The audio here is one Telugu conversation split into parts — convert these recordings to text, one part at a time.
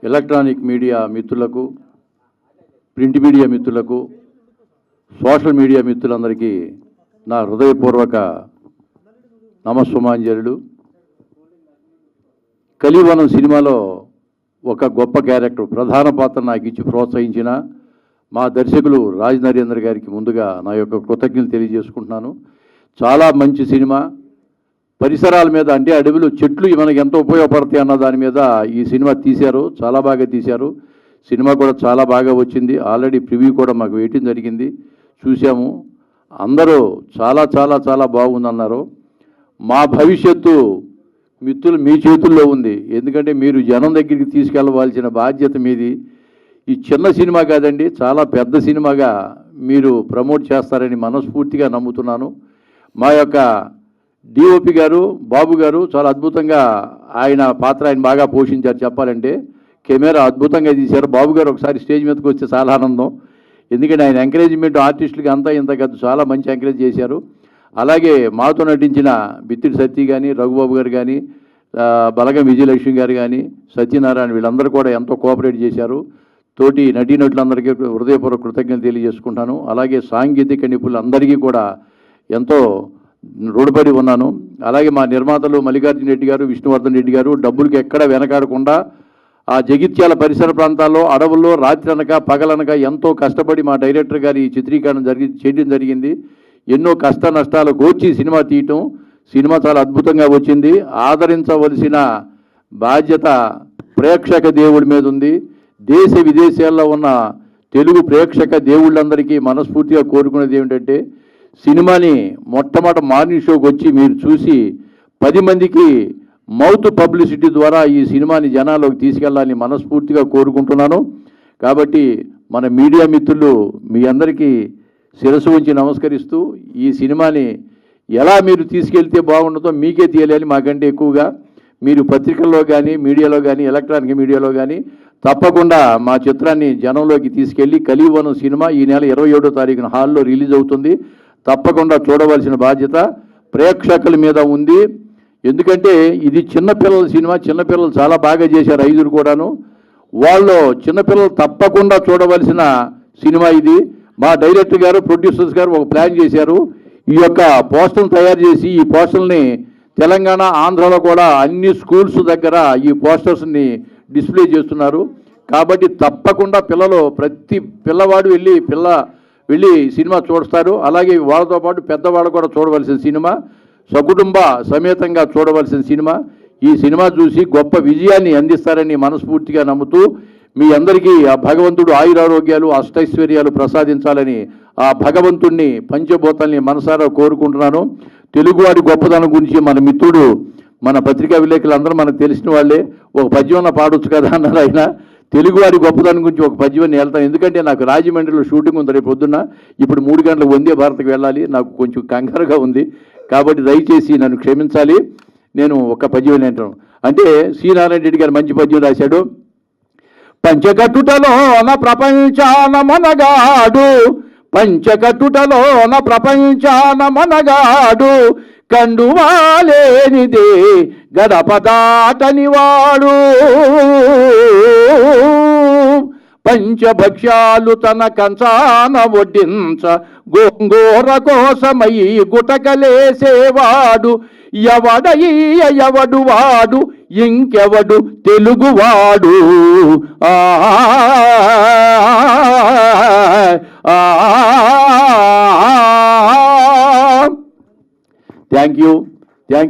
ఎలక్ట్రానిక్ మీడియా మిత్రులకు, ప్రింట్ మీడియా మిత్రులకు, సోషల్ మీడియా మిత్రులందరికీ నా హృదయపూర్వక నమస్సుమాంజలుడు. కలివనం సినిమాలో ఒక గొప్ప క్యారెక్టర్, ప్రధాన పాత్ర నాకు ఇచ్చి ప్రోత్సహించిన మా దర్శకులు రాజ్ నరేంద్ర గారికి ముందుగా నా యొక్క కృతజ్ఞతలు తెలియజేసుకుంటున్నాను. చాలా మంచి సినిమా. పరిసరాల మీద, అంటే అడవులు, చెట్లు మనకు ఎంతో ఉపయోగపడతాయి అన్న దాని మీద ఈ సినిమా తీశారు. చాలా బాగా తీశారు. సినిమా కూడా చాలా బాగా వచ్చింది. ఆల్రెడీ ప్రివ్యూ కూడా మాకు వేయటం జరిగింది, చూసాము. అందరూ చాలా చాలా చాలా బాగుందన్నారు. మా భవిష్యత్తు మిత్రులు మీ చేతుల్లో ఉంది. ఎందుకంటే మీరు జనం దగ్గరికి తీసుకెళ్ళవలసిన బాధ్యత మీది. ఈ చిన్న సినిమా కాదండి, చాలా పెద్ద సినిమాగా మీరు ప్రమోట్ చేస్తారని మనస్ఫూర్తిగా నమ్ముతున్నాను. మా యొక్క డిఓపి గారు, బాబు గారు చాలా అద్భుతంగా ఆయన పాత్ర ఆయన బాగా పోషించారు. చెప్పాలంటే కెమెరా అద్భుతంగా తీశారు. బాబు గారు ఒకసారి స్టేజ్ మీదకి వస్తే చాలా ఆనందం. ఎందుకంటే ఆయన ఎంకరేజ్మెంట్ ఆర్టిస్టులకి అంతా ఇంత కాదు, చాలా మంచి ఎంకరేజ్ చేశారు. అలాగే మాతో నటించిన బిత్తిడి సత్య కానీ, రఘుబాబు గారు కానీ, బలగం విజయలక్ష్మి గారు కానీ, సత్యనారాయణ, వీళ్ళందరూ కూడా ఎంతో కోఆపరేట్ చేశారు. తోటి నటీనటులందరికీ హృదయపూర్వక కృతజ్ఞతలు తెలియజేసుకుంటాను. అలాగే సాంకేతిక నిపుణులందరికీ కూడా ఎంతో రుణపడి ఉన్నాను. అలాగే మా నిర్మాతలు మల్లికార్జున రెడ్డి గారు, విష్ణువర్ధన్ రెడ్డి గారు డబ్బులకి ఎక్కడ వెనకాడకుండా ఆ జగిత్యాల పరిసర ప్రాంతాల్లో, అడవుల్లో రాత్రి అనక పగలనక ఎంతో కష్టపడి మా డైరెక్టర్ గారి చిత్రీకరణ చేయడం జరిగింది. ఎన్నో కష్ట నష్టాలు కోర్చి సినిమా తీయటం, సినిమా చాలా అద్భుతంగా వచ్చింది. ఆదరించవలసిన బాధ్యత ప్రేక్షక దేవుడి మీద ఉంది. దేశ విదేశాల్లో ఉన్న తెలుగు ప్రేక్షక దేవుళ్ళందరికీ మనస్ఫూర్తిగా కోరుకునేది ఏమిటంటే, సినిమాని మొట్టమొదటి మార్నింగ్ షోకి వచ్చి మీరు చూసి 10 మందికి మౌత్ పబ్లిసిటీ ద్వారా ఈ సినిమాని జనాల్లోకి తీసుకెళ్లాలని మనస్ఫూర్తిగా కోరుకుంటున్నాను. కాబట్టి మన మీడియా మిత్రులు మీ అందరికీ శిరస్సు ఉంచి నమస్కరిస్తూ, ఈ సినిమాని ఎలా మీరు తీసుకెళ్తే బాగుంటుందో మీకే తెలియాలి. మాకంటే ఎక్కువగా మీరు పత్రికల్లో కానీ, మీడియాలో కానీ, ఎలక్ట్రానిక్ మీడియాలో కానీ తప్పకుండా మా చిత్రాన్ని జనంలోకి తీసుకెళ్ళి, కలివనం సినిమా ఈ నెల 27వ తారీఖున హాల్లో రిలీజ్ అవుతుంది. తప్పకుండా చూడవలసిన బాధ్యత ప్రేక్షకుల మీద ఉంది. ఎందుకంటే ఇది చిన్నపిల్లల సినిమా. చిన్నపిల్లలు చాలా బాగా చేశారు, 5 కూడాను. వాళ్ళు చిన్నపిల్లలు తప్పకుండా చూడవలసిన సినిమా ఇది. మా డైరెక్టర్ గారు, ప్రొడ్యూసర్స్ గారు ఒక ప్లాన్ చేశారు. ఈ యొక్క పోస్టర్ని తయారు చేసి ఈ పోస్టర్ని తెలంగాణ, ఆంధ్రాలో కూడా అన్ని స్కూల్స్ దగ్గర ఈ పోస్టర్స్ని డిస్ప్లే చేస్తున్నారు. కాబట్టి తప్పకుండా పిల్లలు, ప్రతి పిల్లవాడు వెళ్ళి సినిమా చూస్తారు. అలాగే వాళ్ళతో పాటు పెద్దవాళ్ళు కూడా చూడవలసిన సినిమా, సకుటుంబ సమేతంగా చూడవలసిన సినిమా. ఈ సినిమా చూసి గొప్ప విజయాన్ని అందిస్తారని మనస్ఫూర్తిగా నమ్ముతూ, మీ అందరికీ ఆ భగవంతుడు ఆయురారోగ్యాలు, అష్టైశ్వర్యాలు ప్రసాదించాలని ఆ భగవంతుణ్ణి, పంచభూతాల్ని మనసారా కోరుకుంటున్నాను. తెలుగువాడి గొప్పతనం గురించి మన మిత్రుడు, మన పత్రికా విలేకరులందరూ మనకు తెలిసిన వాళ్ళే. ఒక పద్యం పాడొచ్చు కదా అన్నారు ఆయన. తెలుగువాడి గొప్పతనం గురించి ఒక పద్యాన్ని వెళ్తాను. ఎందుకంటే నాకు రాజమండ్రిలో షూటింగ్ ఉంది రేపు పొద్దున్న. ఇప్పుడు 3 గంటలకు వందే భారత్కి వెళ్ళాలి. నాకు కొంచెం కంగారుగా ఉంది. కాబట్టి దయచేసి నన్ను క్షమించాలి. నేను ఒక పద్యం ఏంటాను అంటే, సి నారాయణ రెడ్డి గారు మంచి పద్యం రాశాడు. పంచకట్టుటలోన ప్రపంచాన మనగాడు, పంచకట్టుటలోన ప్రపంచాన మనగాడు, కండువాలేనిదే గడప దాటనివాడు, పంచభక్ష్యాలు తన కంచాన వడ్డించ గోంగూర కోసమై గుటకలేసేవాడు, ఎవడు వాడు ఇంకెవడు తెలుగువాడు. Thank you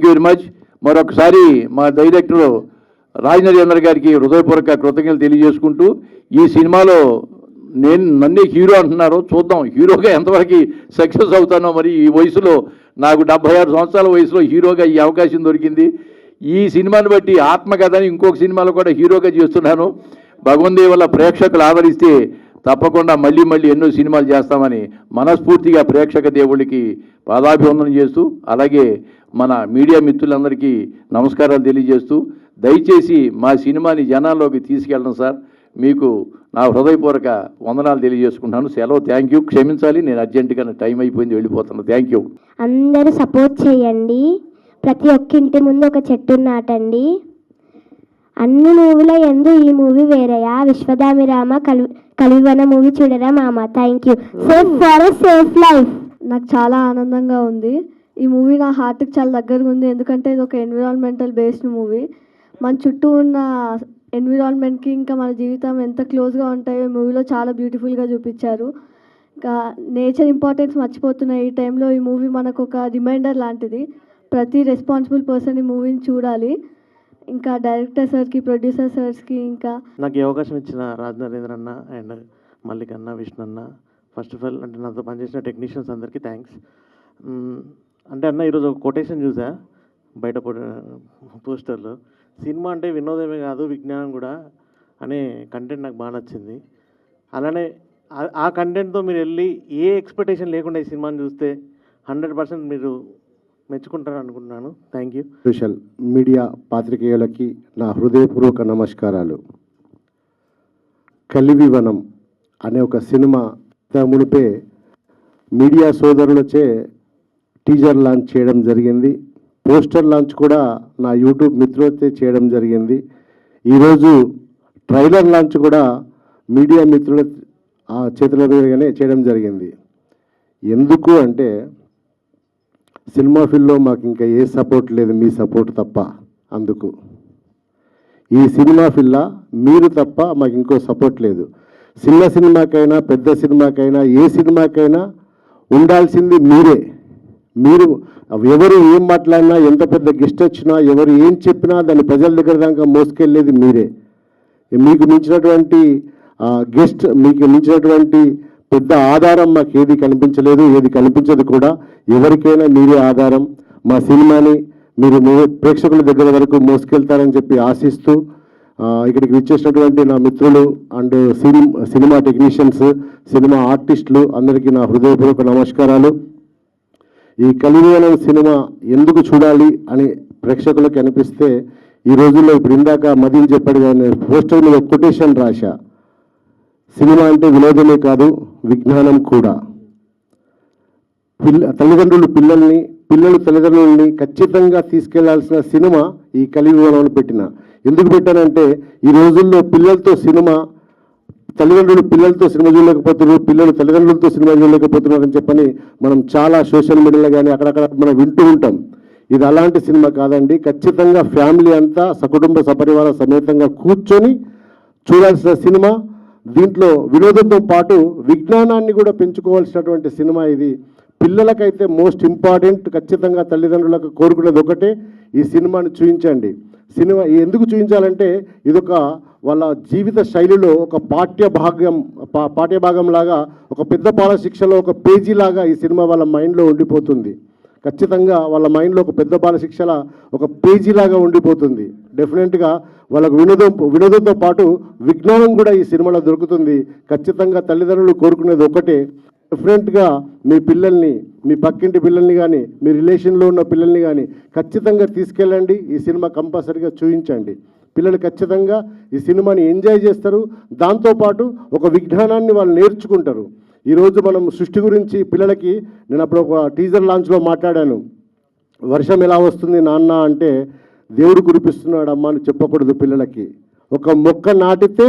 very much. మరొకసారి మా డైరెక్టర్ రాజ్ నరేంద్ర గారికి హృదయపూర్వక కృతజ్ఞతలు తెలియజేసుకుంటూ, ఈ సినిమాలో నన్నే హీరో అంటున్నారు. చూద్దాం హీరోగా ఎంతవరకు సక్సెస్ అవుతానో. మరి ఈ వయసులో, నాకు 76 సంవత్సరాల వయసులో హీరోగా ఈ అవకాశం దొరికింది. ఈ సినిమాని బట్టి ఆత్మకథని ఇంకొక సినిమాలో కూడా హీరోగా చేస్తున్నాను. భగవంతుడి వల్ల ప్రేక్షకులు ఆదరిస్తే తప్పకుండా మళ్ళీ ఎన్నో సినిమాలు చేస్తామని మనస్ఫూర్తిగా ప్రేక్షక దేవుళ్ళకి పాదాభివందనం చేస్తూ, అలాగే మన మీడియా మిత్రులందరికీ నమస్కారాలు తెలియజేస్తూ, దయచేసి మా సినిమాని జనాల్లోకి తీసుకెళ్ళడం సార్. మీకు నా హృదయపూర్వక వందనాలు తెలియజేసుకుంటాను. సెలవు. Thank you. క్షమించాలి, నేను అర్జెంటుగా టైం అయిపోయింది, వెళ్ళిపోతాను. Thank you. అందరూ సపోర్ట్ చేయండి. ప్రతి ఒక్క ఇంటి ముందు ఒక చెట్టు నాటండి. అన్ని మూవీల ఎందు ఈ మూవీ వేరయా. విశ్వదామిరామ కలివన మూవీ చూడరా మామ. Thank you. Safe for safe life. నాకు చాలా ఆనందంగా ఉంది. ఈ మూవీ నా హార్ట్కి చాలా దగ్గరగా ఉంది, ఎందుకంటే ఇది ఒక ఎన్విరాన్మెంటల్ బేస్డ్ మూవీ. మన చుట్టూ ఉన్న ఎన్విరాన్మెంట్కి ఇంకా మన జీవితం ఎంత క్లోజ్గా ఉంటాయో ఈ మూవీలో చాలా బ్యూటిఫుల్గా చూపించారు. ఇంకా నేచర్ ఇంపార్టెన్స్ మర్చిపోతున్న ఈ టైంలో ఈ మూవీ మనకు ఒక రిమైండర్ లాంటిది. ప్రతి రెస్పాన్సిబుల్ పర్సన్ ఈ మూవీని చూడాలి. ఇంకా డైరెక్టర్ సార్కి, ప్రొడ్యూసర్ సార్స్కి, ఇంకా నాకు ఈ అవకాశం ఇచ్చిన రాజ్ నరేంద్ర అన్న అండ్ మల్లిక్ అన్న, విష్ణు అన్న, ఫస్ట్ ఆఫ్ ఆల్ అంటే నాతో పనిచేసిన టెక్నీషియన్స్ అందరికీ థ్యాంక్స్. అంటే అన్న ఈరోజు ఒక కొటేషన్ చూసా బయట పోస్టర్లో, సినిమా అంటే వినోదమే కాదు విజ్ఞానం కూడా అనే కంటెంట్ నాకు బాగా నచ్చింది. అలానే ఆ కంటెంట్తో మీరు వెళ్ళి ఏ ఎక్స్పెక్టేషన్ లేకుండా ఈ సినిమాని చూస్తే 100% మీరు మెచ్చుకుంటారు అనుకుంటున్నాను. Thank you. సోషల్ మీడియా పాత్రికేయులకి నా హృదయపూర్వక నమస్కారాలు. కలివివనం అనే ఒక సినిమా మునిపే మీడియా సోదరులచే టీజర్ లాంచ్ చేయడం జరిగింది. పోస్టర్ లాంచ్ కూడా నా యూట్యూబ్ మిత్రులతో చేయడం జరిగింది. ఈరోజు ట్రైలర్ లాంచ్ కూడా మీడియా మిత్రుల చేతుల మీదుగానే చేయడం జరిగింది. ఎందుకు అంటే సినిమా ఫీల్డ్లో మాకు ఇంకా ఏ సపోర్ట్ లేదు, మీ సపోర్ట్ తప్ప. అందుకు ఈ సినిమా ఫీల్డ్లో మీరు తప్ప మాకు ఇంకో సపోర్ట్ లేదు. చిన్న సినిమాకైనా పెద్ద సినిమాకైనా ఏ సినిమాకైనా ఉండాల్సింది మీరే. మీరు ఎవరు ఏం మాట్లాడినా, ఎంత పెద్ద గెస్ట్ వచ్చినా, ఎవరు ఏం చెప్పినా దాన్ని ప్రజల దగ్గర దాకా మోసుకెళ్ళేది మీరే. మీకు మించినటువంటి గెస్ట్, మీకు మించినటువంటి పెద్ద ఆధారం మాకు ఏది కనిపించలేదు, ఏది కనిపించదు కూడా. ఎవరికైనా మీరే ఆధారం. మా సినిమాని మీరు ప్రేక్షకుల దగ్గర వరకు మోసుకెళ్తారని చెప్పి ఆశిస్తూ ఇక్కడికి విచ్చేసినటువంటి నా మిత్రులు అండ్ సినిమా టెక్నీషియన్స్, సినిమా ఆర్టిస్టులు అందరికీ నా హృదయపూర్వక నమస్కారాలు. ఈ కలివివనం సినిమా ఎందుకు చూడాలి అని ప్రేక్షకులకు అనిపిస్తే, ఈ రోజుల్లో ఇప్పుడు ఇందాక మదీన్ చెప్పాడు కానీ పోస్టర్ మీద కొటేషన్ రాశా, సినిమా అంటే వినోదమే కాదు విజ్ఞానం కూడా. తల్లిదండ్రులు పిల్లల్ని, పిల్లలు తల్లిదండ్రులని ఖచ్చితంగా తీసుకెళ్లాల్సిన సినిమా ఈ కలివివనంలో పెట్టిన. ఎందుకు పెట్టానంటే ఈ రోజుల్లో పిల్లలతో సినిమా, తల్లిదండ్రులు పిల్లలతో సినిమా చూడలేకపోతున్నారు, పిల్లలు తల్లిదండ్రులతో సినిమా చూడలేకపోతున్నారని చెప్పని మనం చాలా సోషల్ మీడియాలో కానీ అక్కడక్కడ మనం వింటూ ఉంటాం. ఇది అలాంటి సినిమా కాదండి. ఖచ్చితంగా ఫ్యామిలీ అంతా సకుటుంబ సపరివార సమేతంగా కూర్చొని చూడాల్సిన సినిమా. దీంట్లో వినోదంతో పాటు విజ్ఞానాన్ని కూడా పెంచుకోవాల్సినటువంటి సినిమా ఇది. పిల్లలకైతే మోస్ట్ ఇంపార్టెంట్. ఖచ్చితంగా తల్లిదండ్రులకు కోరుకునేది ఒకటే, ఈ సినిమాని చూపించండి. సినిమా ఎందుకు చూపించాలంటే ఇదొక వాళ్ళ జీవిత శైలిలో ఒక పాఠ్యభాగంలాగా, ఒక పెద్ద పాఠ శిక్షలో ఒక పేజీలాగా ఈ సినిమా వాళ్ళ మైండ్లో ఉండిపోతుంది. ఖచ్చితంగా వాళ్ళ మైండ్లో ఒక పెద్ద బాల శిక్షల ఒక పేజీలాగా ఉండిపోతుంది. డెఫినెట్గా వాళ్ళకు వినోదంతో పాటు విజ్ఞానం కూడా ఈ సినిమాలో దొరుకుతుంది. ఖచ్చితంగా తల్లిదండ్రులు కోరుకునేది ఒకటే, డెఫినెట్గా మీ పిల్లల్ని, మీ పక్కింటి పిల్లల్ని కానీ, మీ రిలేషన్లో ఉన్న పిల్లల్ని కానీ ఖచ్చితంగా తీసుకెళ్ళండి. ఈ సినిమా కంపల్సరీగా చూపించండి. పిల్లలు ఖచ్చితంగా ఈ సినిమాని ఎంజాయ్ చేస్తారు. దాంతోపాటు ఒక విజ్ఞానాన్ని వాళ్ళు నేర్చుకుంటారు. ఈరోజు మనం సృష్టి గురించి పిల్లలకి, నేను అప్పుడు ఒక టీజర్ లాంచ్లో మాట్లాడాను. వర్షం ఎలా వస్తుంది నాన్న అంటే దేవుడు కురిపిస్తున్నాడు అమ్మ అని చెప్పకూడదు పిల్లలకి. ఒక మొక్క నాటితే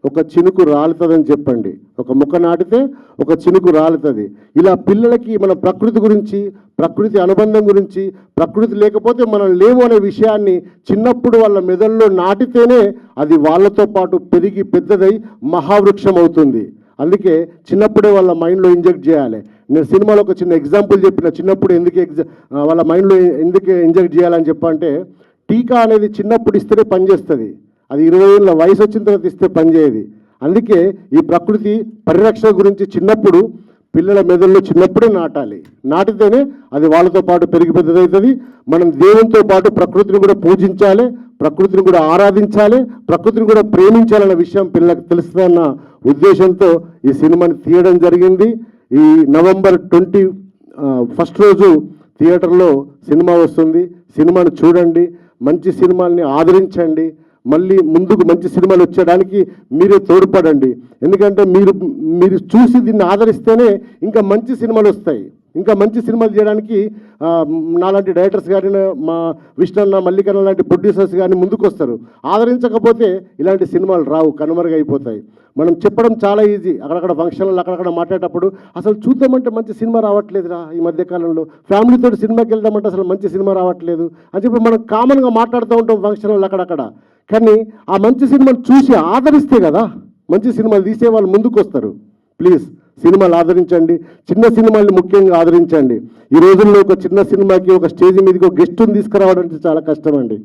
ఒక చినుకు రాలుతుందని చెప్పండి. ఒక మొక్క నాటితే ఒక చినుకు రాలుతుంది. ఇలా పిల్లలకి మన ప్రకృతి గురించి, ప్రకృతి అనుబంధం గురించి, ప్రకృతి లేకపోతే మనం లేవు అనే విషయాన్ని చిన్నప్పుడు వాళ్ళ మెదడులో నాటితేనే అది వాళ్ళతో పాటు పెరిగి పెద్దదై మహావృక్షం అవుతుంది. అందుకే చిన్నప్పుడే వాళ్ళ మైండ్లో ఇంజెక్ట్ చేయాలి. నేను సినిమాలో ఒక చిన్న ఎగ్జాంపుల్ చెప్పిన, చిన్నప్పుడు వాళ్ళ మైండ్లో ఎందుకు ఇంజెక్ట్ చేయాలని చెప్పంటే, టీకా అనేది చిన్నప్పుడు ఇస్తేనే పనిచేస్తుంది. అది 20 ఏళ్ళ వయసు వచ్చిన తర్వాత ఇస్తే పనిచేయదు. అందుకే ఈ ప్రకృతి పరిరక్షణ గురించి చిన్నప్పుడు పిల్లల మెదడులో చిన్నప్పుడే నాటాలి. నాటితేనే అది వాళ్ళతో పాటు పెరిగి పెద్దదవుతుంది. మనం దేవునితో పాటు ప్రకృతిని కూడా పూజించాలి, ప్రకృతిని కూడా ఆరాధించాలి, ప్రకృతిని కూడా ప్రేమించాలన్న విషయం పిల్లలకు తెలుస్తుందన్న ఉద్దేశంతో ఈ సినిమాని తీయడం జరిగింది. ఈ నవంబర్ 21 రోజు థియేటర్లో సినిమా వస్తుంది. సినిమాను చూడండి, మంచి సినిమాల్ని ఆదరించండి. మళ్ళీ ముందుకు మంచి సినిమాలు వచ్చేయడానికి మీరే తోడ్పడండి. ఎందుకంటే మీరు చూసి దీన్ని ఆదరిస్తేనే ఇంకా మంచి సినిమాలు వస్తాయి. ఇంకా మంచి సినిమాలు చేయడానికి నాలాంటి డైరెక్టర్స్ కానీ మా విష్ణన్న మల్లికన్న లాంటి ప్రొడ్యూసర్స్ కానీ ముందుకు వస్తారు. ఆదరించకపోతే ఇలాంటి సినిమాలు రావు, కనుమరుగైపోతాయి. మనం చెప్పడం చాలా ఈజీ, అక్కడక్కడ ఫంక్షన్లు అక్కడక్కడ మాట్లాడేటప్పుడు అసలు చూద్దామంటే మంచి సినిమా రావట్లేదురా ఈ మధ్యకాలంలో, ఫ్యామిలీతో సినిమాకి వెళ్దామంటే అసలు మంచి సినిమా రావట్లేదు అని చెప్పి మనం కామన్గా మాట్లాడుతూ ఉంటాం ఫంక్షన్లు అక్కడక్కడ. కానీ ఆ మంచి సినిమాలు చూసి ఆదరిస్తే కదా మంచి సినిమాలు తీసే వాళ్ళు ముందుకు వస్తారు. ప్లీజ్ సినిమాలు ఆదరించండి, చిన్న సినిమాల్ని ముఖ్యంగా ఆదరించండి. ఈ రోజుల్లో ఒక చిన్న సినిమాకి ఒక స్టేజ్ మీదకి ఒక గెస్ట్ని తీసుకురావడం అంటే చాలా కష్టం అండి.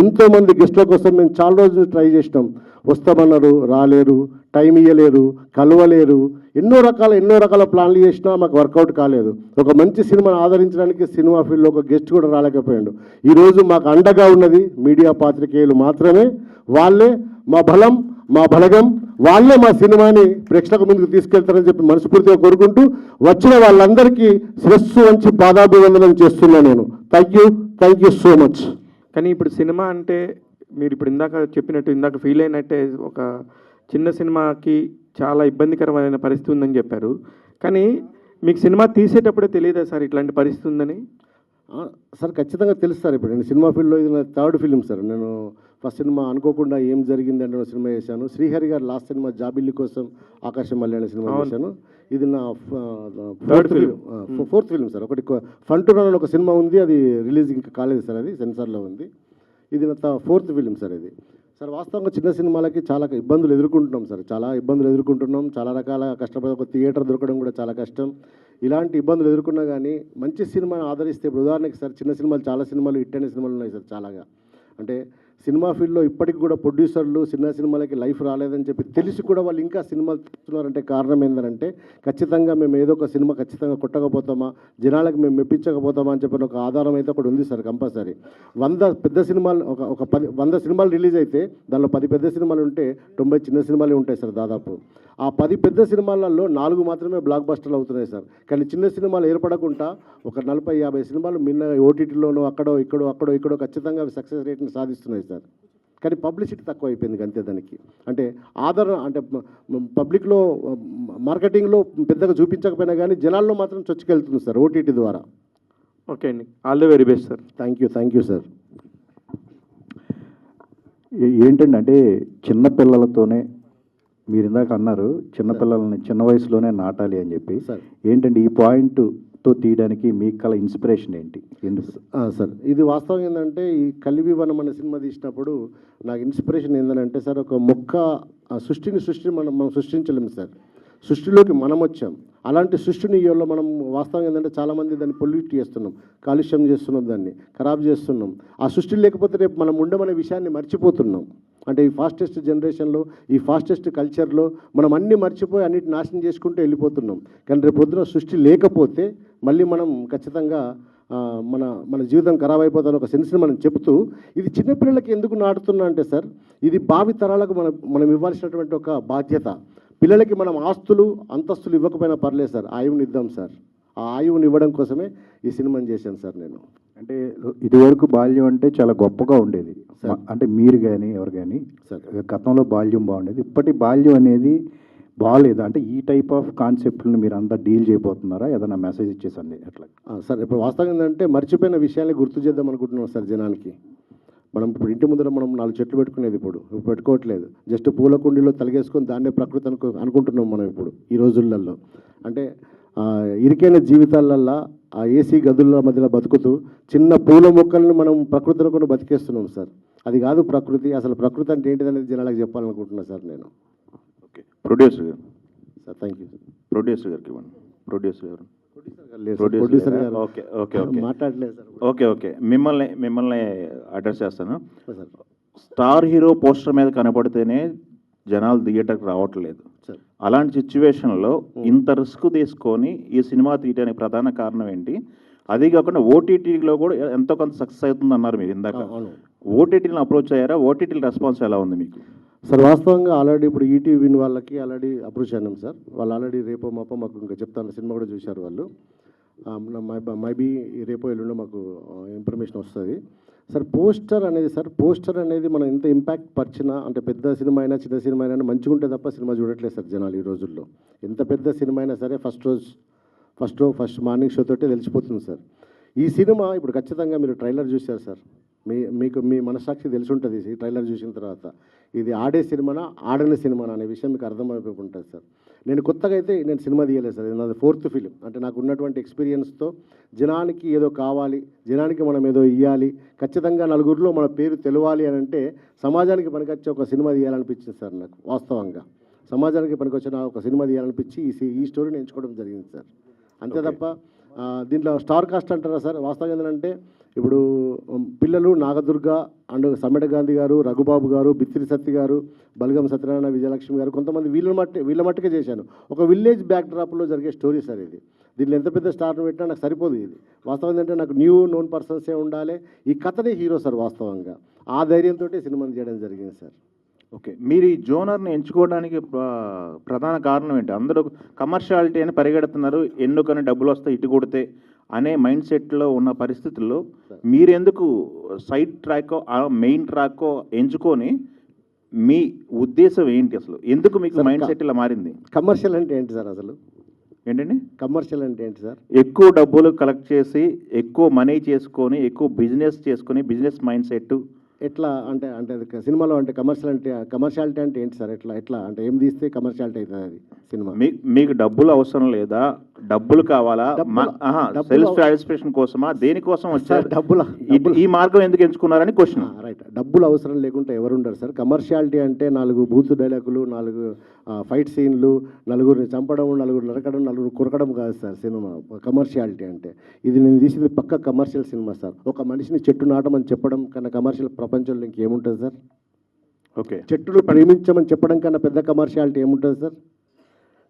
ఎంతోమంది గెస్ట్ల కోసం మేము చాలా రోజులు ట్రై చేసినాం, వస్తామన్నారు, రాలేరు, టైం ఇవ్వలేరు, కలవలేరు, ఎన్నో రకాల ప్లాన్లు చేసినా మాకు వర్కౌట్ కాలేదు. ఒక మంచి సినిమాను ఆదరించడానికి సినిమా ఫీల్డ్లో ఒక గెస్ట్ కూడా రాలేకపోయాడు. ఈరోజు మాకు అండగా ఉన్నది మీడియా పాత్రికేయులు మాత్రమే. వాళ్ళే మా బలం, మా బలగం, వాళ్ళే మా సినిమాని ప్రేక్షకుల ముందుకు తీసుకెళ్తారని చెప్పి మనస్ఫూర్తిగా కోరుకుంటూ వచ్చిన వాళ్ళందరికీ శిరస్సు వంచి పాదాభివందనం చేస్తున్నా నేను. Thank you so much. కానీ ఇప్పుడు సినిమా అంటే మీరు ఇప్పుడు ఇందాక చెప్పినట్టు, ఇందాక ఫీల్ అయినట్టే, ఒక చిన్న సినిమాకి చాలా ఇబ్బందికరమైన పరిస్థితి ఉందని చెప్పారు. కానీ మీకు సినిమా తీసేటప్పుడే తెలియదా సార్ ఇట్లాంటి పరిస్థితి ఉందని? సార్ ఖచ్చితంగా తెలుసు సార్. ఇప్పుడు నేను సినిమా ఫీల్డ్లో ఇది నా థర్డ్ ఫిలిం సార్. నేను ఫస్ట్ సినిమా అనుకోకుండా ఏం జరిగింది అంటే సినిమా చేశాను. శ్రీహరి గారు లాస్ట్ సినిమా జాబిల్లి కోసం ఆకాశం మళ్ళీ అనే సినిమా చేశాను. ఇది నా ఫోర్త్ ఫిలిం సార్. ఒకటి ఫన్ టు రన్ ఒక సినిమా ఉంది, అది రిలీజ్ ఇంకా కాలేదు సార్, అది సెన్సార్లో ఉంది. ఇది నా ఫోర్త్ ఫిలిం సార్. ఇది సార్ వాస్తవంగా చిన్న సినిమాలకి చాలా ఇబ్బందులు ఎదుర్కొంటున్నాం సార్, చాలా ఇబ్బందులు ఎదుర్కొంటున్నాం. చాలా రకాల కష్టపడి ఒక థియేటర్ దొరకడం కూడా చాలా కష్టం. ఇలాంటి ఇబ్బందులు ఎదుర్కొన్నా కానీ మంచి సినిమాని ఆదరిస్తే, ఇప్పుడు ఉదాహరణకి సార్ చిన్న సినిమాలు చాలా సినిమాలు హిట్ అయిన సినిమాలు ఉన్నాయి సార్ చాలాగా. అంటే సినిమా ఫీల్డ్లో ఇప్పటికి కూడా ప్రొడ్యూసర్లు చిన్న సినిమాలకి లైఫ్ రాలేదని చెప్పి తెలిసి కూడా వాళ్ళు ఇంకా సినిమాలు తీస్తున్నారంటే కారణం ఏంటంటే ఖచ్చితంగా మేము ఏదో ఒక సినిమా ఖచ్చితంగా కొట్టకపోతామా, జనాలకు మేము మెప్పించకపోతామా అని చెప్పిన ఒక ఆధారం అయితే ఒకటి ఉంది సార్ కంపల్సరీ. 100 పెద్ద సినిమాలు ఒక 100 సినిమాలు రిలీజ్ అయితే దానిలో 10 పెద్ద సినిమాలు ఉంటే 90 చిన్న సినిమాలే ఉంటాయి సార్ దాదాపు. ఆ 10 పెద్ద సినిమాలలో 4 మాత్రమే బ్లాక్ బస్టర్లు అవుతున్నాయి సార్. కానీ చిన్న సినిమాలు ఏర్పడకుండా ఒక 40-50 సినిమాలు మిన్న ఓటీటీలోనో అక్కడో ఇక్కడో ఖచ్చితంగా సక్సెస్ రేట్ని సాధిస్తున్నాయి సార్. కానీ పబ్లిసిటీ తక్కువ అయిపోయింది అంతే దానికి. అంటే ఆదరణ అంటే పబ్లిక్లో మార్కెటింగ్లో పెద్దగా చూపించకపోయినా కానీ జనాల్లో మాత్రం చొచ్చుకెళ్తుంది సార్ ఓటీటీ ద్వారా. ఓకే అండి, all the very best sir. Thank you sir. ఏంటంటే అంటే చిన్నపిల్లలతోనే మీరు ఇందాక అన్నారు, చిన్నపిల్లల్ని చిన్న వయసులోనే నాటాలి అని చెప్పి. సార్ ఏంటంటే ఈ పాయింట్తో తీయడానికి మీకు కల ఇన్స్పిరేషన్ ఏంటి, ఎందుకు? సార్ ఇది వాస్తవం ఏంటంటే ఈ కలివి వనం అనే సినిమా తీసినప్పుడు నాకు ఇన్స్పిరేషన్ ఏంటంటే సార్, ఒక మొక్క సృష్టిని మనం సృష్టించలేము సార్, సృష్టిలోకి మనం వచ్చాం. అలాంటి సృష్టిని ఇవాళ మనం వాస్తవం ఏంటంటే చాలామంది దాన్ని పొల్యూట్ చేస్తున్నాం, కాలుష్యం చేస్తున్నాం, దాన్ని ఖరాబ్ చేస్తున్నాం. ఆ సృష్టి లేకపోతే రేపు మనం ఉండమనే విషయాన్ని మర్చిపోతున్నాం. అంటే ఈ ఫాస్టెస్ట్ జనరేషన్లో, ఈ ఫాస్టెస్ట్ కల్చర్లో మనం అన్నీ మర్చిపోయి అన్నిటి నాశనం చేసుకుంటూ వెళ్ళిపోతున్నాం. కానీ రేపు పొద్దున సృష్టి లేకపోతే మళ్ళీ మనం ఖచ్చితంగా మన జీవితం ఖరాబ్ అయిపోతుందని ఒక సెన్స్ని మనం చెబుతూ, ఇది చిన్నపిల్లలకి ఎందుకు నాటుతున్నా అంటే సార్, ఇది భావి తరాలకు మనం ఇవ్వాల్సినటువంటి ఒక బాధ్యత. పిల్లలకి మనం ఆస్తులు అంతస్తులు ఇవ్వకపోయినా పర్లేదు సార్, ఆయువుని ఇద్దాం సార్. ఆ ఆయువుని ఇవ్వడం కోసమే ఈ సినిమాని చేశాను సార్ నేను. అంటే ఇదివరకు బాల్యం అంటే చాలా గొప్పగా ఉండేది, అంటే మీరు కానీ ఎవరు కానీ సార్ గతంలో బాల్యం బాగుండేది, ఇప్పటి బాల్యం అనేది బాగాలేదు. అంటే ఈ టైప్ ఆఫ్ కాన్సెప్ట్ని మీరు అంతా డీల్ చేయబోతున్నారా, ఏదైనా మెసేజ్ ఇచ్చేసండి అట్లా? సార్ ఇప్పుడు వాస్తవం ఏంటంటే మర్చిపోయిన విషయాన్ని గుర్తు చేద్దాం అనుకుంటున్నాం సార్ జనానికి. మనం ఇప్పుడు ఇంటి ముందర మనం 4 చెట్లు పెట్టుకునేది ఇప్పుడు పెట్టుకోవట్లేదు, జస్ట్ పూల కుండీలో తలగేసుకొని దాన్నే ప్రకృతి అనుకుంటున్నాం మనం ఇప్పుడు ఈ రోజులలో. అంటే ఇరికైన జీవితాలల్లో ఆ ఏసీ గదుల మధ్యలో బతుకుతూ చిన్న పూల మొక్కలను మనం ప్రకృతి అనుకుని బతికేస్తున్నాం సార్. అది కాదు ప్రకృతి. అసలు ప్రకృతి అంటే ఏంటిది అనేది జనాలకు చెప్పాలనుకుంటున్నా సార్ నేను. ఓకే, ప్రొడ్యూసర్ గారు sir. Thank you sir. Producer గారికి ఇవ్వండి. ప్రొడ్యూసర్ గారు ప్రొడ్యూసర్ గారు ఓకే ఓకే ఓకే మాట్లాడలేదు సార్. ఓకే మిమ్మల్ని అడ్రస్ చేస్తాను. సార్ స్టార్ హీరో పోస్టర్ మీద కనపడితేనే జనాలు థియేటర్కి రావట్లేదు. సార్ అలాంటి సిచ్యువేషన్లో ఇంత రిస్క్ తీసుకొని ఈ సినిమా తీయడానికి ప్రధాన కారణం ఏంటి? అది కాకుండా ఓటీటీలో కూడా ఎంతో కొంత సక్సెస్ అవుతుంది అన్నారు మీరు ఇందాక. ఓటీటీని అప్రోచ్ అయ్యారా? ఓటీటీ రెస్పాన్స్ ఎలా ఉంది మీకు? సార్ వాస్తవంగా ఆల్రెడీ ఇప్పుడు ఈటీవీ వాళ్ళకి ఆల్రెడీ అప్రోచ్ అయినాం సార్. వాళ్ళు ఆల్రెడీ రేపో మాపో మాకు ఇంకా చెప్తాను, సినిమా కూడా చూశారు వాళ్ళు. మైబీ రేపో ఎల్లుండో మాకు ఇన్ఫర్మేషన్ వస్తుంది సార్. పోస్టర్ అనేది మనం ఎంత ఇంపాక్ట్ పరిచినా, అంటే పెద్ద సినిమా అయినా చిన్న సినిమా అయినా మంచిగా ఉంటే తప్ప సినిమా చూడట్లేదు సార్ జనాలు ఈ రోజుల్లో. ఎంత పెద్ద సినిమా అయినా సరే ఫస్ట్ మార్నింగ్ షో తోటే తెలిసిపోతుంది సార్. ఈ సినిమా ఇప్పుడు ఖచ్చితంగా మీరు ట్రైలర్ చూశారు సార్, మీకు మీ మనస్సాక్షి తెలిసి ఉంటుంది ఈ ట్రైలర్ చూసిన తర్వాత. ఇది ఆడే సినిమానా ఆడని సినిమానా అనే విషయం మీకు అర్థమైపోయి ఉంటుంది సార్. నేను కొత్తగా అయితే నేను సినిమా తీయలేదు సార్, ఇది నాది 4th ఫిలిం. అంటే నాకు ఉన్నటువంటి ఎక్స్పీరియన్స్తో జనానికి ఏదో కావాలి, జనానికి మనం ఏదో ఇవ్వాలి, ఖచ్చితంగా నలుగురిలో మన పేరు తెలవాలి అని అంటే సమాజానికి పనికొచ్చే ఒక సినిమా తీయాలనిపించింది సార్ నాకు. వాస్తవంగా సమాజానికి పనికొచ్చిన ఒక సినిమా తీయాలనిపించి ఈ స్టోరీని ఎంచుకోవడం జరిగింది సార్. అంతే తప్ప దీంట్లో స్టార్ కాస్ట్ అంటారా సార్, వాస్తవం ఏంటంటే ఇప్పుడు పిల్లలు నాగదుర్గ అండ్ సమ్మెడ గాంధీ గారు, రఘుబాబు గారు, బిత్తిరి సత్తి గారు, బలగం సత్యనారాయణ, విజయలక్ష్మి గారు, కొంతమంది వీళ్ళ మట్టుకే చేశాను. ఒక విలేజ్ బ్యాక్డ్రాప్లో జరిగే స్టోరీ సార్ ఇది. దీనిలో ఎంత పెద్ద స్టార్ను పెట్టినా నాకు సరిపోదు. ఇది వాస్తవం ఏంటంటే నాకు న్యూ నోన్ పర్సన్సే ఉండాలి, ఈ కథనే హీరో సార్. వాస్తవంగా ఆ ధైర్యంతో సినిమాని చేయడం జరిగింది సార్. ఓకే, మీరు ఈ జోనర్ని ఎంచుకోవడానికి ప్రధాన కారణం ఏంటి? అందరూ కమర్షియాలిటీ అని పరిగెడుతున్నారు, ఎన్నుకొని డబ్బులు వస్తాయి ఇటు కొడితే అనే మైండ్ సెట్లో ఉన్న పరిస్థితుల్లో మీరెందుకు సైడ్ ట్రాక్ మెయిన్ ట్రాక్ ఎంచుకొని మీ ఉద్దేశం ఏంటి అసలు? ఎందుకు మీకు మైండ్ సెట్ ఇలా మారింది? కమర్షియల్ అంటే ఏంటి సార్ అసలు? ఏంటండి కమర్షియల్ అంటే ఏంటి సార్? ఎక్కువ డబ్బులు కలెక్ట్ చేసి ఎక్కువ మనీ చేసుకొని ఎక్కువ బిజినెస్ చేసుకొని బిజినెస్ మైండ్ సెట్ ఎట్లా అంటే అంటే అది సినిమాలో అంటే కమర్షియాలిటీ అంటే ఏంటి సార్? ఎట్లా అంటే ఏం తీస్తే కమర్షియాలిటీ అవుతుంది అది సినిమా? మీకు డబ్బులు అవసరం లేదా? డబ్బులు కావాలా? సెల్ఫ్ సాటిస్ఫాక్షన్ కోసమా? దేనికోసం వచ్చారు? ఈ మార్గం ఎందుకు ఎంచుకున్నారని క్వశ్చన్. రైట్, డబ్బులు అవసరం లేకుండా ఎవరు ఉండరు సార్. కమర్షియాలిటీ అంటే 4 బూతు డైలాగులు, 4 ఫైట్ సీన్లు, నలుగురిని చంపడం, నలుగురు నరకడం, నలుగురు కురకడం కాదు సార్ సినిమా కమర్షియాలిటీ అంటే. ఇది నేను తీసింది పక్క కమర్షియల్ సినిమా సార్. ఒక మనిషిని చెట్టు నాటమని చెప్పడం కన్నా కమర్షియల్ ప్రపంచంలో ఇంకేముంటుంది సార్? ఓకే, చెట్టును ప్రేమించమని చెప్పడం కన్నా పెద్ద కమర్షియాలిటీ ఏముంటుంది సార్?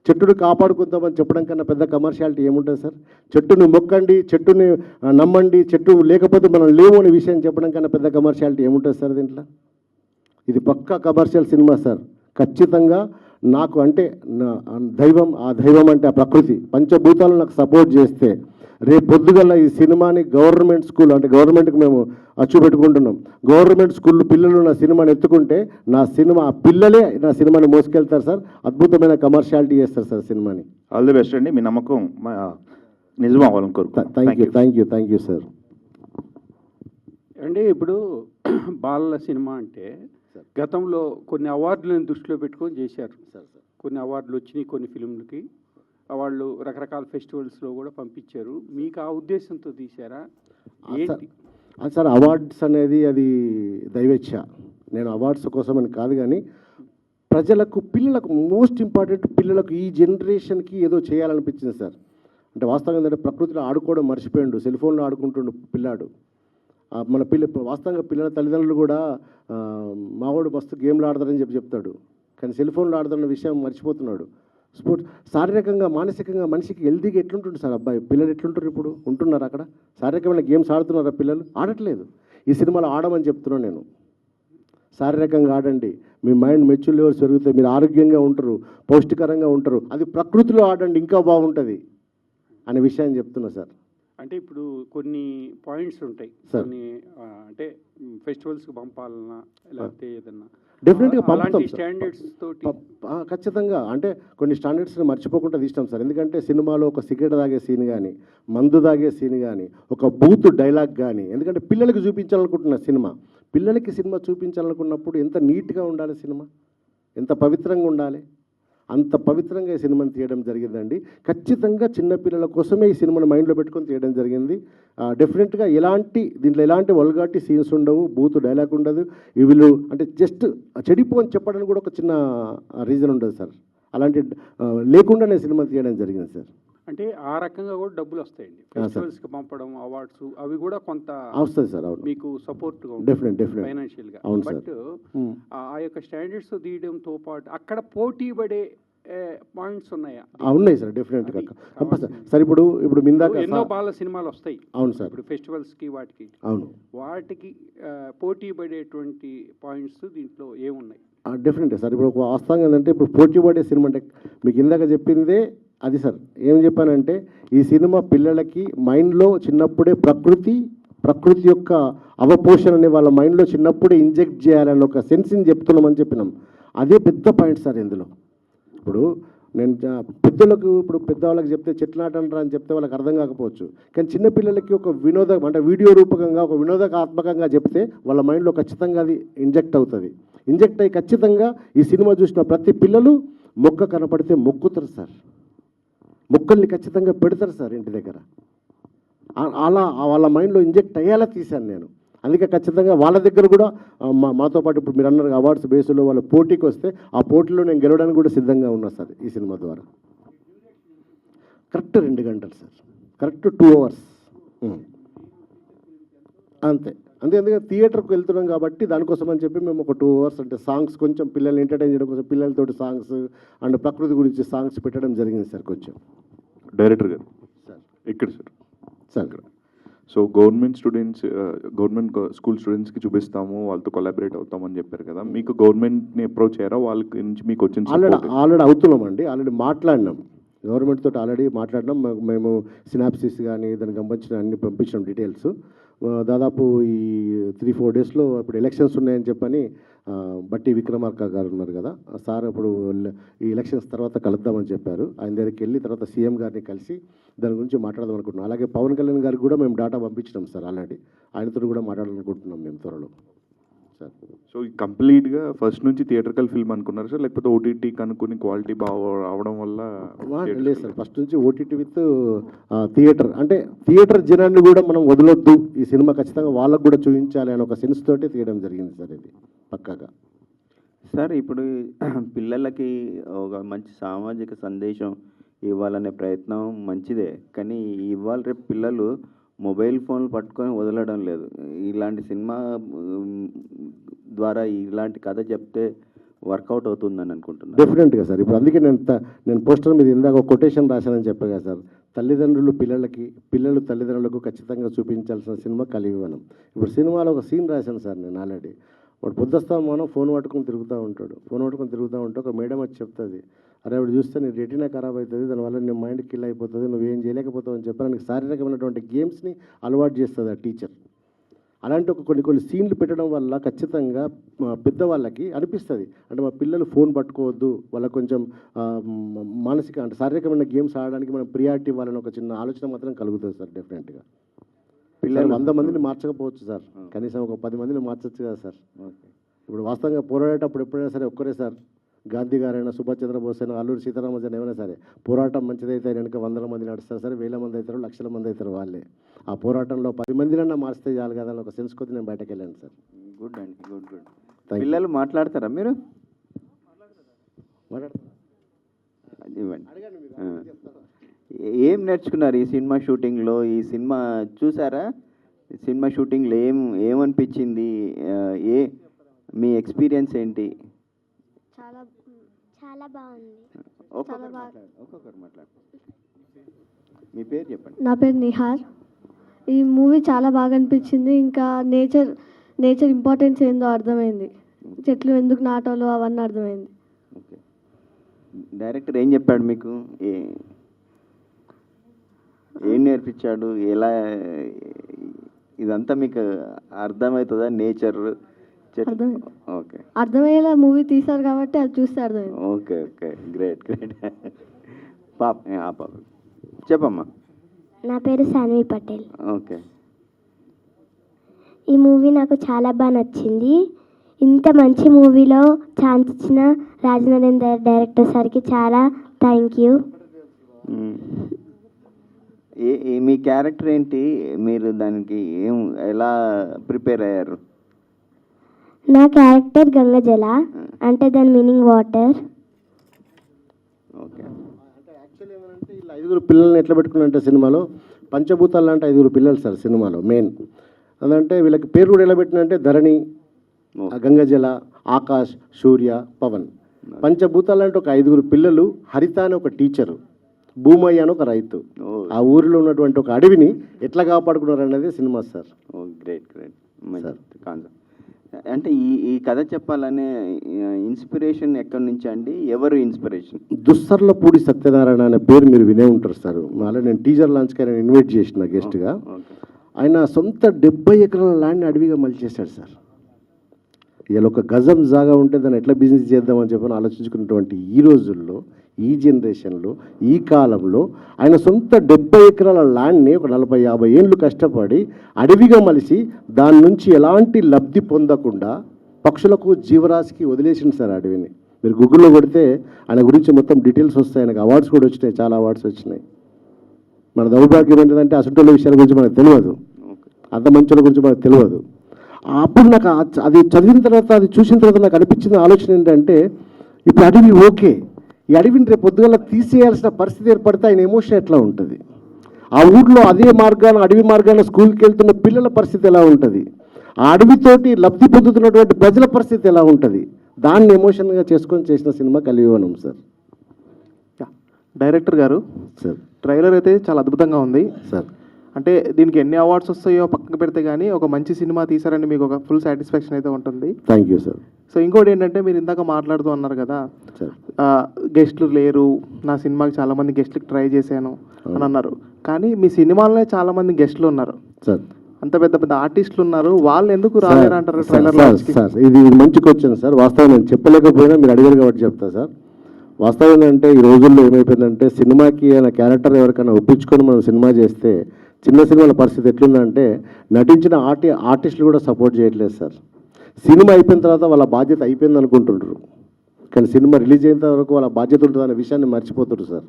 చెట్టును కాపాడుకుందామని చెప్పడం కన్నా పెద్ద కమర్షియాలిటీ ఏముంటుంది సార్? చెట్టును మొక్కండి, చెట్టుని నమ్మండి, చెట్టు లేకపోతే మనం లేవు అనే విషయం చెప్పడం కన్నా పెద్ద కమర్షియాలిటీ ఏముంటుంది సార్ దీంట్లో? ఇది పక్కా కమర్షియల్ సినిమా సార్. ఖచ్చితంగా నాకు అంటే దైవం, ఆ దైవం అంటే ఆ ప్రకృతి, పంచభూతాలు నాకు సపోర్ట్ చేస్తే రేపు పొద్దుగల ఈ సినిమాని గవర్నమెంట్ స్కూల్ అంటే గవర్నమెంట్కి మేము అచ్చు పెట్టుకుంటున్నాం. గవర్నమెంట్ స్కూల్ పిల్లలు నా సినిమాని ఎత్తుకుంటే ఆ పిల్లలే నా సినిమాని మోసుకెళ్తారు సార్. అద్భుతమైన కమర్షియాలిటీ చేస్తారు సార్ సినిమాని. ఆల్ ది బెస్ట్ అండి. మీ నమ్మకం నిజం అవ్వాలని కోరుకుంటున్నాను. Thank you sir. అంటే ఇప్పుడు బాలల సినిమా అంటే గతంలో కొన్ని అవార్డులను దృష్టిలో పెట్టుకొని చేశారు. కొన్ని అవార్డులు వచ్చినాయి కొన్ని ఫిల్మ్లకి, వాళ్ళు రకరకాల ఫెస్టివల్స్లో కూడా పంపించారు. మీకు ఆ ఉద్దేశంతో తీశారా ఏంటి? సార్ అవార్డ్స్ అనేది అది దైవేచ్ఛ. నేను అవార్డ్స్ కోసం అని కాదు, కానీ ప్రజలకు, పిల్లలకు, మోస్ట్ ఇంపార్టెంట్ పిల్లలకు, ఈ జనరేషన్కి ఏదో చేయాలనిపించింది సార్. అంటే వాస్తవం ఏంటంటే ప్రకృతిలో ఆడుకోవడం మర్చిపోయిండు, సెల్ ఫోన్లో ఆడుకుంటుండు పిల్లాడు. మన వాస్తవంగా పిల్లల తల్లిదండ్రులు కూడా మావాడు మస్తు గేమ్లు ఆడతారని చెప్తాడు, కానీ సెల్ ఫోన్లో ఆడుతున్న విషయం మర్చిపోతున్నాడు. స్పోర్ట్స్ శారీరకంగా మానసికంగా మనిషికి హెల్తీగా ఎట్లుంటుంది సార్? అబ్బాయి పిల్లలు ఎట్లుంటారు ఇప్పుడు? ఉంటున్నారు అక్కడ? శారీరకమైన గేమ్స్ ఆడుతున్నారా పిల్లలు? ఆడట్లేదు. ఈ సినిమాలో ఆడమని చెప్తున్నాను నేను. శారీరకంగా ఆడండి, మీ మైండ్ మెచ్యూర్ లెవెల్స్ పెరుగుతాయి, మీరు ఆరోగ్యంగా ఉంటారు, పౌష్టికరంగా ఉంటారు. అది ప్రకృతిలో ఆడండి, ఇంకా బాగుంటుంది అనే విషయాన్ని చెప్తున్నా సార్. అంటే ఇప్పుడు కొన్ని పాయింట్స్ ఉంటాయి, కొన్ని అంటే ఫెస్టివల్స్కి పంపాలన్నా లేకపోతే ఏదన్నా డెఫినెట్గా పంపుతాం స్టాండర్డ్స్ తోటి. ఖచ్చితంగా అంటే కొన్ని స్టాండర్డ్స్ని మర్చిపోకుండా తీస్తాం సార్. ఎందుకంటే సినిమాలో ఒక సిగరెట్ తాగే సీన్ కానీ, మందు తాగే సీన్ కానీ, ఒక బూత్ డైలాగ్ కానీ, ఎందుకంటే పిల్లలకి చూపించాలనుకుంటున్న సినిమా, పిల్లలకి సినిమా చూపించాలనుకున్నప్పుడు ఎంత నీట్గా ఉండాలి సినిమా, ఎంత పవిత్రంగా ఉండాలి, అంత పవిత్రంగా ఈ సినిమాని తీయడం జరిగిందండి. ఖచ్చితంగా చిన్నపిల్లల కోసమే ఈ సినిమాని మైండ్లో పెట్టుకొని తీయడం జరిగింది. డెఫినెట్గా దీంట్లో ఎలాంటి వల్గారిటీ సీన్స్ ఉండవు, బూత్ డైలాగ్ ఉండదు. వీళ్ళు అంటే జస్ట్ చెడిపో అని చెప్పడానికి కూడా ఒక చిన్న రీజన్ ఉండదు సార్. అలాంటి లేకుండానే సినిమా తీయడం జరిగింది సార్. అంటే ఆ రకంగా కూడా డబ్బులు వస్తాయండి ఫెస్టివల్స్కి పంపడం, అవార్డ్స్ అవి కూడా కొంత వస్తుంది సార్. అవును, మీకు సపోర్ట్గా డెఫినెట్ ఫైనాన్షియల్గా. అవును బట్ ఆ యొక్క స్టాండర్డ్స్ తీయడంతో పాటు అక్కడ పోటీ పడే పాయింట్స్ ఉన్నాయా? ఉన్నాయి సార్, డెఫినెట్గా సార్. ఇప్పుడు మిందాక ఎన్నో బాల సినిమాలు వస్తాయి. అవును సార్. ఇప్పుడు ఫెస్టివల్స్కి వాటికి వాటికి పోటీ పడేటువంటి పాయింట్స్ దీంట్లో ఏమున్నాయి? డెఫినెట్గా సార్. ఇప్పుడు ఒక వాస్తవంగా ఏంటంటే ఇప్పుడు పోటీ పడే సినిమా అంటే మీకు ఇందాక చెప్పిందే అది సార్. ఏం చెప్పానంటే ఈ సినిమా పిల్లలకి మైండ్లో చిన్నప్పుడే ప్రకృతి యొక్క అవపోషణని వాళ్ళ మైండ్లో చిన్నప్పుడే ఇంజెక్ట్ చేయాలని ఒక సెన్స్ని చెప్తున్నామని చెప్పినాం. అదే పెద్ద పాయింట్ సార్ ఇందులో. ఇప్పుడు నేను పెద్దలకు ఇప్పుడు పెద్దవాళ్ళకి చెప్తే చెట్లు నాటంటారా అని చెప్తే వాళ్ళకి అర్థం కాకపోవచ్చు, కానీ చిన్నపిల్లలకి ఒక అంటే వీడియో రూపకంగా ఒక వినోదాత్మకంగా చెప్తే వాళ్ళ మైండ్లో ఖచ్చితంగా అది ఇంజెక్ట్ అవుతుంది. ఇంజెక్ట్ అయ్యి ఖచ్చితంగా ఈ సినిమా చూసిన ప్రతి పిల్లలు మొక్క కనపడితే మొక్కుతారు సార్, మొక్కల్ని ఖచ్చితంగా పెడతారు సార్ ఇంటి దగ్గర. అలా వాళ్ళ మైండ్లో ఇంజెక్ట్ అయ్యేలా తీశాను నేను. అందుకే ఖచ్చితంగా వాళ్ళ దగ్గర కూడా మాతో పాటు ఇప్పుడు మీరు అన్నారు అవార్డ్స్ బేస్లో వాళ్ళ పోటీకి వస్తే ఆ పోటీలో నేను గెలవడానికి కూడా సిద్ధంగా ఉన్నా సార్ ఈ సినిమా ద్వారా. కరెక్ట్ 2 గంటలు సార్, కరెక్ట్ 2 hours అంతే. ఎందుకంటే థియేటర్కి వెళ్తున్నాం కాబట్టి దానికోసం అని చెప్పి మేము ఒక 2 hours అంటే సాంగ్స్ కొంచెం పిల్లల్ని ఎంటర్టైన్ చేయడం కోసం పిల్లలతోటి సాంగ్స్ అండ్ ప్రకృతి గురించి సాంగ్స్ పెట్టడం జరిగింది సార్ కొంచెం. డైరెక్టర్ గారు సార్ ఇక్కడ sir so government students government school స్టూడెంట్స్కి చూపిస్తాము, వాళ్ళతో కొలాబరేట్ అవుతామని చెప్పారు కదా, మీకు గవర్నమెంట్ని అప్రోచ్ అయ్యారా? వాళ్ళకి నుంచి మీకు వచ్చిన ఆల్రెడీ అవుతున్నామండి, ఆల్రెడీ మాట్లాడినాం గవర్నమెంట్ తోటి, ఆల్రెడీ మాట్లాడినాం. మేము సినాప్సిస్ కానీ దానికి సంబంధించిన అన్ని పంపించినాం డీటెయిల్స్. దాదాపు ఈ 3-4 డేస్లో ఇప్పుడు ఎలక్షన్స్ ఉన్నాయని చెప్పని బట్టి విక్రమార్క గారు ఉన్నారు కదా సార్, ఇప్పుడు ఈ ఎలక్షన్స్ తర్వాత కలుద్దామని చెప్పారు. ఆయన దగ్గరికి వెళ్ళి తర్వాత సీఎం గారిని కలిసి దాని గురించి మాట్లాడదాం అనుకుంటున్నాం. అలాగే పవన్ కళ్యాణ్ గారికి కూడా మేము డేటా పంపించినాం సార్ ఆల్రెడీ, ఆయనతో కూడా మాట్లాడాలనుకుంటున్నాం మేము త్వరలో సార్. సో కంప్లీట్గా ఫస్ట్ నుంచి థియేటర్కల్ ఫిల్మ్ అనుకున్నారు సార్, లేకపోతే ఓటీటీ కనుక్కొని క్వాలిటీ బాగా రావడం వల్ల? లేదు సార్, ఫస్ట్ నుంచి ఓటీటీ విత్ థియేటర్. అంటే థియేటర్ జనాన్ని కూడా మనం వదలొద్దు, ఈ సినిమా ఖచ్చితంగా వాళ్ళకు కూడా చూపించాలి అని ఒక సెన్స్ తోటి తీయడం జరిగింది సార్ ఇది పక్కాగా. సార్ ఇప్పుడు పిల్లలకి ఒక మంచి సామాజిక సందేశం ఇవ్వాలనే ప్రయత్నం మంచిదే, కానీ ఇవాళ రేపు పిల్లలు మొబైల్ ఫోన్లు పట్టుకొని వదలడం లేదు. ఇలాంటి సినిమా ద్వారా ఇలాంటి కథ చెప్తే వర్కౌట్ అవుతుందని అనుకుంటున్నాను. డెఫినెట్గా సార్. ఇప్పుడు అందుకే నేను పోస్టర్ మీద ఇందాక ఒక కొటేషన్ రాశానని చెప్పగా సార్, తల్లిదండ్రులు పిల్లలకి, పిల్లలు తల్లిదండ్రులకు ఖచ్చితంగా చూపించాల్సిన సినిమా కలివివనం. ఇప్పుడు సినిమాలో ఒక సీన్ రాశాను సార్ నేను ఆల్రెడీ. వాడు పొద్దుస్తాం మనం ఫోన్ పట్టుకొని తిరుగుతూ ఉంటాడు, ఫోన్ పట్టుకొని తిరుగుతూ ఉంటే ఒక మేడం వచ్చి చెప్తుంది, అరే వాడు చూస్తే నీ రెటీనా ఖరాబ్ అవుతుంది, దానివల్ల నీ మైండ్ కిల్ అయిపోతుంది, నువ్వేం చేయలేకపోతావు అని చెప్పి నాకు శారీరకమైనటువంటి గేమ్స్ని అలవాటు చేస్తుంది ఆ టీచర్. అలాంటి ఒక కొన్ని సీన్లు పెట్టడం వల్ల ఖచ్చితంగా పెద్దవాళ్ళకి అనిపిస్తుంది, అంటే మా పిల్లలు ఫోన్ పట్టుకోవద్దు, వాళ్ళకి కొంచెం మానసిక అంటే శారీరకమైన గేమ్స్ ఆడడానికి మనం ప్రియారిటీ ఇవ్వాలని ఒక చిన్న ఆలోచన మాత్రం కలుగుతుంది సార్. డెఫినెట్గా పిల్లలు 100 మందిని మార్చకపోవచ్చు సార్, కనీసం ఒక 10 మందిని మార్చచ్చు కదా సార్. ఇప్పుడు వాస్తవంగా పోరాడేటప్పుడు ఎప్పుడైనా సరే ఒక్కరే సార్, గాంధీ గారైనా, సుభాష్ చంద్రబోస్ అయినా, అల్లూరి సీతారామరాజు ఏమైనా సరే, పోరాటం మంచిదైతే వెనుక 100 మంది నడుస్తారు సరే, 1000 మంది అవుతారు, లక్షల మంది అవుతారు వాళ్ళే. ఆ పోరాటంలో 10 మందినన్నా మార్చితే చాలు కదా అని ఒక సెన్స్ కొద్ది నేను బయటకు వెళ్ళాను సార్. గుడ్ అండి, గుడ్. పిల్లలు మాట్లాడతారా మీరు? ఇవ్వండి. ఏం నేర్చుకున్నారు ఈ సినిమా షూటింగ్లో? ఈ సినిమా చూసారా? సినిమా షూటింగ్లో ఏమనిపించింది? మీ ఎక్స్పీరియన్స్ ఏంటి? చాలా బాగుంది. ఒక్కొక్కరు మాట్లాడు. మీ పేరు చెప్పండి. నా పేరు నిహార్. ఈ మూవీ చాలా బాగా అనిపించింది. ఇంకా నేచర్ ఇంపార్టెన్స్ ఏందో అర్థమైంది, చెట్లు ఎందుకు నాటాలో అవన్నీ అర్థమైంది. ఓకే, డైరెక్టర్ ఏం చెప్పాడు మీకు? ఏం నేర్పించాడు? ఎలా ఇదంతా మీకు అర్థమవుతుందా? నేచర్ ఓకే, అర్థమయ్యేలా మూవీ తీశారు కాబట్టి అది చూస్తే అర్థమైంది. Okay, great. పాప చెప్పమ్మా. నా పేరు సాన్వి పటేల్. ఓకే, ఈ మూవీ నాకు చాలా బాగా నచ్చింది. ఇంత మంచి మూవీలో ఛాన్స్ ఇచ్చిన రాజనరేందర్ డైరెక్టర్ సార్కి చాలా థ్యాంక్ యూ. మీ క్యారెక్టర్ ఏంటి? మీరు దానికి ఎలా ప్రిపేర్ అయ్యారు? నా క్యారెక్టర్ గంగజల, అంటే దాని మీనింగ్ వాటర్. ఓకే, అంటే యాక్చువల్లీ ఏమంటే ఇలా 5 పిల్లల్ని ఎట్లా పెట్టుకున్నారంటే సినిమాలో పంచభూతాలు అంటే 5 పిల్లలు సార్ సినిమాలో మెయిన్. అదంటే వీళ్ళకి పేరు కూడా ఎలా పెట్టినంటే ధరణి, గంగజల, ఆకాష్, సూర్య, పవన్. పంచభూతాలు అంటే ఒక 5 పిల్లలు, హరిత అని ఒక టీచరు, భూమయ్య అని ఒక రైతు, ఆ ఊరిలో ఉన్నటువంటి ఒక అడవిని ఎట్లా కాపాడుకున్నారు అనేది సినిమా సార్. గ్రేట్. అంటే ఈ కథ చెప్పాలనే ఇన్స్పిరేషన్ ఎక్కడి నుంచి అండి? ఎవరు ఇన్స్పిరేషన్? దుస్సర్లపూడి సత్యనారాయణ అనే పేరు మీరు వినే ఉంటారు సార్. మళ్ళీ నేను టీజర్ లాంచ్కి ఆయన ఇన్వైట్ చేసిన గెస్ట్గా. ఆయన సొంత 70 ఎకరాల ల్యాండ్ అడవిగా మలిచేశాడు సార్. ఇలా ఒక గజం జాగా ఉంటే దాన్ని ఎట్లా బిజినెస్ చేద్దామని చెప్పని ఆలోచించుకున్నటువంటి ఈ రోజుల్లో, ఈ జనరేషన్లో, ఈ కాలంలో ఆయన సొంత 70 ఎకరాల ల్యాండ్ని ఒక 40-50 ఏళ్ళు కష్టపడి అడవిగా మలిసి దాని నుంచి ఎలాంటి లబ్ధి పొందకుండా పక్షులకు, జీవరాశికి వదిలేసింది సార్ అడవిని. మీరు గూగుల్లో కొడితే ఆయన గురించి మొత్తం డీటెయిల్స్ వస్తాయి. ఆయనకు అవార్డ్స్ కూడా వచ్చినాయి, చాలా అవార్డ్స్ వచ్చినాయి. మన దౌర్భాగ్యం ఏంటంటే అసంటోళ్ళ విషయాల గురించి మనకు తెలియదు, అంత మంచుల గురించి మనకు తెలియదు. అప్పుడు నాకు అది చదివిన తర్వాత, అది చూసిన తర్వాత నాకు అనిపించిన ఆలోచన ఏంటంటే, ఇప్పుడు అడవి ఓకే, ఈ అడవిని రేపు పొద్దుగల తీసేయాల్సిన పరిస్థితి ఏర్పడితే ఆయన ఎమోషన్ ఎట్లా ఉంటుంది? ఆ ఊర్లో అదే మార్గాన, అడవి మార్గాన స్కూల్కి వెళ్తున్న పిల్లల పరిస్థితి ఎలా ఉంటుంది? ఆ అడవితోటి లబ్ధి పొందుతున్నటువంటి ప్రజల పరిస్థితి ఎలా ఉంటుంది? దాన్ని ఎమోషన్గా చేసుకొని చేసిన సినిమా కలియుగం సార్. డైరెక్టర్ గారు సార్, ట్రైలర్ అయితే చాలా అద్భుతంగా ఉంది సార్. అంటే దీనికి ఎన్ని అవార్డ్స్ వస్తాయో పక్కన పెడితే కానీ ఒక మంచి సినిమా తీసారని మీకు ఒక ఫుల్ సాటిస్ఫాక్షన్ అయితే ఉంటుంది. Thank you sir. సో ఇంకోటి ఏంటంటే, మీరు ఇందాక మాట్లాడుతూ అన్నారు కదా, సార్ గెస్ట్లు లేరు, నా సినిమాకి చాలామంది గెస్ట్లకు ట్రై చేశాను అని అన్నారు. కానీ మీ సినిమాలోనే చాలామంది గెస్ట్లు ఉన్నారు సార్, అంత పెద్ద పెద్ద ఆర్టిస్టులు ఉన్నారు, వాళ్ళు ఎందుకు సార్, రాలేరంటారు సార్, ట్రైలర్? సార్, ఇది మంచి క్వశ్చన్ సార్. వాస్తవం నేను చెప్పలేకపోయినా మీరు అడిగారు కాబట్టి చెప్తా సార్. వాస్తవం ఏంటంటే ఈ రోజుల్లో ఏమైపోయిందంటే, సినిమాకి ఆయన క్యారెక్టర్ ఎవరికైనా ఒప్పించుకొని మనం సినిమా చేస్తే చిన్న సినిమాల పరిస్థితి ఎట్లుందంటే, నటించిన ఆర్టిస్టులు కూడా సపోర్ట్ చేయట్లేదు సార్. సినిమా అయిపోయిన తర్వాత వాళ్ళ బాధ్యత అయిపోయింది అనుకుంటుంటారు, కానీ సినిమా రిలీజ్ అయిన వరకు వాళ్ళ బాధ్యత ఉంటుంది అనే విషయాన్ని మర్చిపోతారు సార్.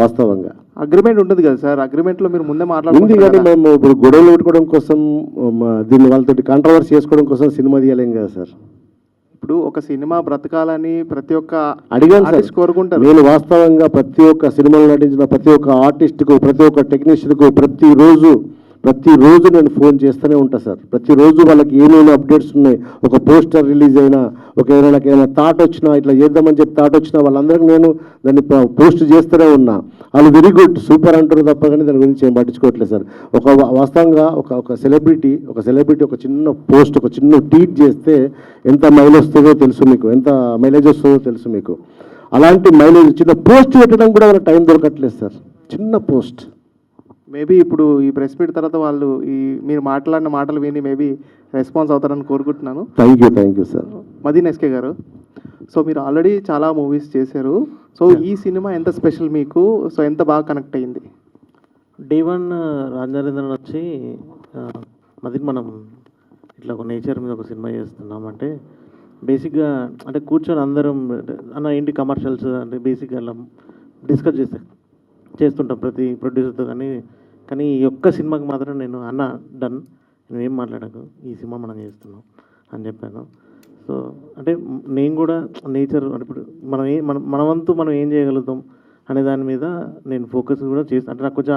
వాస్తవంగా అగ్రిమెంట్ ఉంటుంది కదా సార్, అగ్రిమెంట్లో మీరు ముందే ఉంది, మాట్లాడుతుంది కానీ మేము ఇప్పుడు గొడవలు పెట్టుకోవడం కోసం, దీన్ని వాళ్ళతో కాంట్రవర్సీ చేసుకోవడం కోసం సినిమా తీయలేం కదా సార్. ఇప్పుడు ఒక సినిమా బ్రతకాలని ప్రతి ఒక్క అడిగాను సార్, ఆర్టిస్ట్ కోరుకుంటారు. నేను వాస్తవంగా ప్రతి ఒక్క సినిమాలో నటించిన ప్రతి ఒక్క ఆర్టిస్ట్కు, ప్రతి ఒక్క టెక్నీషియన్కు ప్రతిరోజు నేను ఫోన్ చేస్తూనే ఉంటాను సార్. ప్రతిరోజు వాళ్ళకి ఏమేమి అప్డేట్స్ ఉన్నాయి, ఒక పోస్టర్ రిలీజ్ అయినా, ఒక ఏమైనా థాట్ వచ్చినా, ఇట్లా చేద్దామని చెప్పి థాట్ వచ్చినా వాళ్ళందరికీ నేను దాన్ని పోస్ట్ చేస్తూనే ఉన్నా. వాళ్ళు వెరీ గుడ్, సూపర్ అంటారు తప్ప కానీ దాని గురించి ఏం పట్టించుకోవట్లేదు సార్. వాస్తవంగా ఒక సెలబ్రిటీ ఒక చిన్న పోస్ట్, ఒక చిన్న ట్వీట్ చేస్తే ఎంత మైలేజ్ వస్తుందో తెలుసు మీకు, ఎంత మైలేజ్ వస్తుందో తెలుసు మీకు. అలాంటి మైలేజ్ చిన్న పోస్ట్ పెట్టడం కూడా వాళ్ళ టైం దొరకట్లేదు సార్, చిన్న పోస్ట్. మేబీ ఇప్పుడు ఈ ప్రెస్ మీట్ తర్వాత వాళ్ళు ఈ మీరు మాట్లాడిన మాటలు విని మేబీ రెస్పాన్స్ అవుతారని కోరుకుంటున్నాను. Thank you sir. Madeen SK గారు, సో మీరు ఆల్రెడీ చాలా మూవీస్ చేశారు, సో ఈ సినిమా ఎంత స్పెషల్ మీకు? సో ఎంత బాగా కనెక్ట్ అయ్యింది? డే వన్ రాజనరేంద్రన్ వచ్చి మదీన్ మనం ఇట్లా ఒక నేచర్ మీద ఒక సినిమా చేస్తున్నాం అంటే, బేసిక్గా అంటే కూర్చొని అందరం అన్న ఏంటి కమర్షియల్స్ అంటే బేసిక్గా అలా డిస్కస్ చేస్తుంటాం ప్రతి ప్రొడ్యూసర్తో. కానీ ఈ ఒక్క సినిమాకి మాత్రం నేను అన్న డన్, నువ్వేం మాట్లాడకు, ఈ సినిమా మనం చేస్తున్నాం అని చెప్పాను. సో అంటే నేను కూడా నేచర్ అంటే ఇప్పుడు మన వంతు మనం ఏం చేయగలుగుతాం అనే దాని మీద నేను ఫోకస్ కూడా చేస్తాను. అంటే నాకు కొంచెం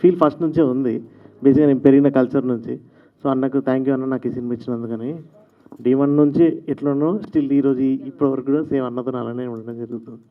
ఫీల్ ఫస్ట్ నుంచే ఉంది, బేసిక్గా నేను పెరిగిన కల్చర్ నుంచి. సో అన్నకు థ్యాంక్ యూ అన్న, నాకు ఈ సినిమా ఇచ్చినందుకని. D1 నుంచి ఎట్లనో స్టిల్ ఈరోజు ఇప్పటివరకు కూడా సేమ్ అన్నతో అలానే ఉండడం జరుగుతుంది.